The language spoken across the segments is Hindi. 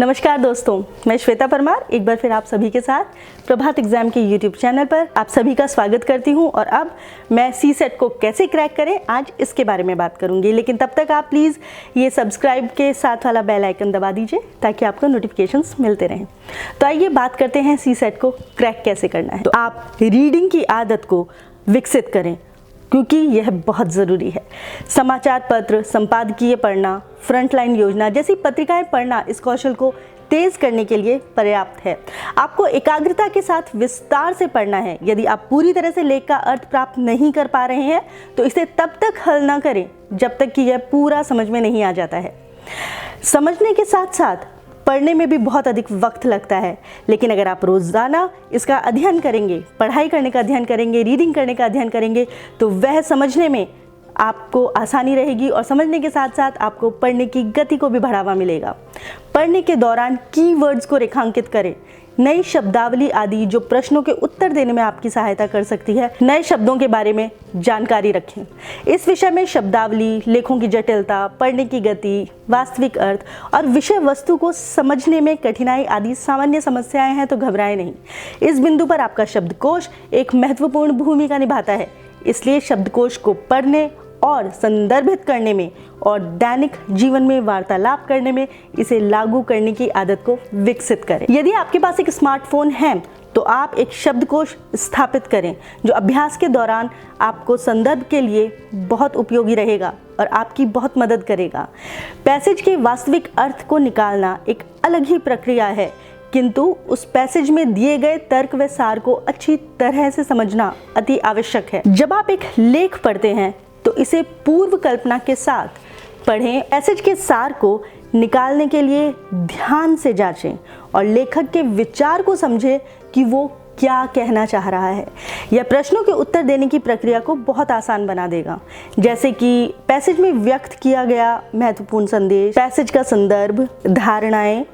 नमस्कार दोस्तों, मैं श्वेता परमार एक बार फिर आप सभी के साथ प्रभात एग्जाम के YouTube चैनल पर आप सभी का स्वागत करती हूं। और अब मैं सीसेट को कैसे क्रैक करें आज इसके बारे में बात करूंगी। लेकिन तब तक आप प्लीज़ ये सब्सक्राइब के साथ वाला बेल आइकन दबा दीजिए ताकि आपको नोटिफिकेशंस मिलते रहें। तो आइए बात करते हैं सीसेट को क्रैक कैसे करना है। तो आप रीडिंग की आदत को विकसित करें क्योंकि यह बहुत ज़रूरी है। समाचार पत्र, संपादकीय पढ़ना, फ्रंटलाइन योजना जैसी पत्रिकाएं पढ़ना इस कौशल को तेज करने के लिए पर्याप्त है। आपको एकाग्रता के साथ विस्तार से पढ़ना है। यदि आप पूरी तरह से लेख का अर्थ प्राप्त नहीं कर पा रहे हैं तो इसे तब तक हल ना करें जब तक कि यह पूरा समझ में नहीं आ जाता है। समझने के साथ साथ पढ़ने में भी बहुत अधिक वक्त लगता है, लेकिन अगर आप रोज़ाना इसका अध्ययन करेंगे, पढ़ाई करने का अध्ययन करेंगे, रीडिंग करने का अध्ययन करेंगे तो वह समझने में आपको आसानी रहेगी और समझने के साथ साथ आपको पढ़ने की गति को भी बढ़ावा मिलेगा। पढ़ने के दौरान कीवर्ड्स को रेखांकित करें, नई शब्दावली आदि जो प्रश्नों के उत्तर देने में आपकी सहायता कर सकती है। नए शब्दों के बारे में जानकारी रखें। इस विषय में शब्दावली, लेखों की जटिलता, पढ़ने की गति, वास्तविक अर्थ और विषय वस्तु को समझने में कठिनाई आदि सामान्य समस्याएं हैं तो घबराएं नहीं। इस बिंदु पर आपका शब्दकोश एक महत्वपूर्ण भूमिका निभाता है, इसलिए शब्दकोश को पढ़ने और संदर्भित करने में और दैनिक जीवन में वार्तालाप करने में इसे लागू करने की आदत को विकसित करें। यदि आपके पास एक स्मार्टफोन है तो आप एक शब्दकोश स्थापित करें जो अभ्यास के दौरान आपको संदर्भ के लिए बहुत उपयोगी रहेगा और आपकी बहुत मदद करेगा। पैसेज के वास्तविक अर्थ को निकालना एक अलग ही प्रक्रिया है, किंतु उस पैसेज में दिए गए तर्क व सार को अच्छी तरह से समझना अति आवश्यक है। जब आप एक लेख पढ़ते हैं तो इसे पूर्व कल्पना के साथ पढ़ें। पैसेज के सार को निकालने के लिए ध्यान से जांचें और लेखक के विचार को समझें कि वो क्या कहना चाह रहा है। यह प्रश्नों के उत्तर देने की प्रक्रिया को बहुत आसान बना देगा, जैसे कि पैसेज में व्यक्त किया गया महत्वपूर्ण संदेश, पैसेज का संदर्भ, धारणाएं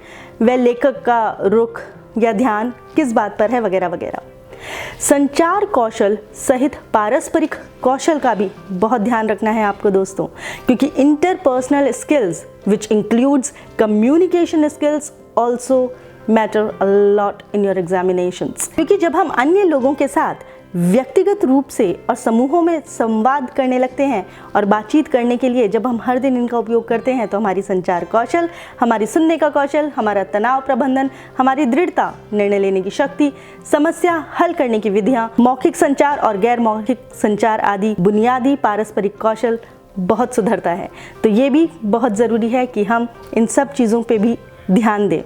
व लेखक का रुख या ध्यान किस बात पर है वगैरह वगैरह। संचार कौशल सहित पारस्परिक कौशल का भी बहुत ध्यान रखना है आपको दोस्तों, क्योंकि interpersonal skills which includes communication skills also matter a lot in your examinations. क्योंकि जब हम अन्य लोगों के साथ व्यक्तिगत रूप से और समूहों में संवाद करने लगते हैं और बातचीत करने के लिए जब हम हर दिन इनका उपयोग करते हैं तो हमारी संचार कौशल, हमारी सुनने का कौशल, हमारा तनाव प्रबंधन, हमारी दृढ़ता, निर्णय लेने की शक्ति, समस्या हल करने की विधियाँ, मौखिक संचार और गैर मौखिक संचार आदि बुनियादी पारस्परिक कौशल बहुत सुधरता है। तो ये भी बहुत ज़रूरी है कि हम इन सब चीज़ों पर भी ध्यान दें।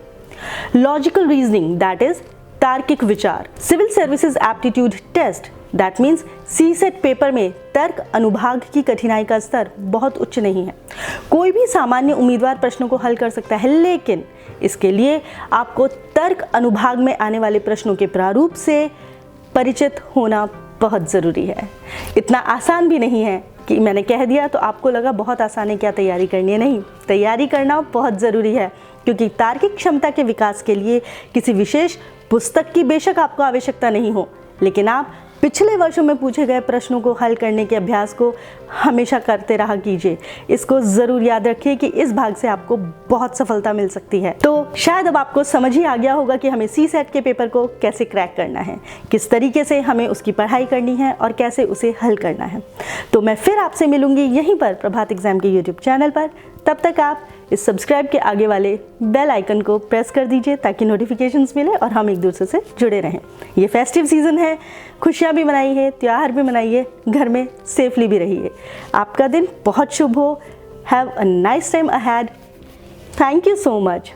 लॉजिकल रीजनिंग दैट इज तार्किक विचार। Civil services aptitude test that means CSAT paper में तर्क अनुभाग की कठिनाई का स्तर बहुत उच्च नहीं है। कोई भी सामान्य उम्मीदवार प्रश्नों को हल कर सकता है, लेकिन इसके लिए आपको तर्क अनुभाग में आने वाले प्रश्नों के प्रारूप से परिचित होना बहुत ज़रूरी है। इतना आसान भी नहीं है कि मैंने कह दिया तो आपको लगा बहुत आसान है, क्या तैयारी करनी है। नहीं, तैयारी करना बहुत ज़रूरी है, क्योंकि तार्किक क्षमता के विकास के लिए किसी विशेष पुस्तक की बेशक आपको आवश्यकता नहीं हो, लेकिन आप पिछले वर्षों में पूछे गए प्रश्नों को हल करने के अभ्यास को हमेशा करते रहा कीजिए। इसको ज़रूर याद रखिए कि इस भाग से आपको बहुत सफलता मिल सकती है। तो शायद अब आपको समझ ही आ गया होगा कि हमें सीसेट के पेपर को कैसे क्रैक करना है, किस तरीके से हमें उसकी पढ़ाई करनी है और कैसे उसे हल करना है। तो मैं फिर आपसे मिलूंगी यहीं पर प्रभात एग्जाम के यूट्यूब चैनल पर। तब तक आप इस सब्सक्राइब के आगे वाले बेल आइकन को प्रेस कर दीजिए ताकि नोटिफिकेशंस मिले और हम एक दूसरे से जुड़े रहें। ये फेस्टिव सीज़न है, खुशियाँ भी मनाइए, त्योहार भी मनाइए, घर में सेफली भी रहिए। आपका दिन बहुत शुभ हो। Have a nice time ahead. Thank you so much.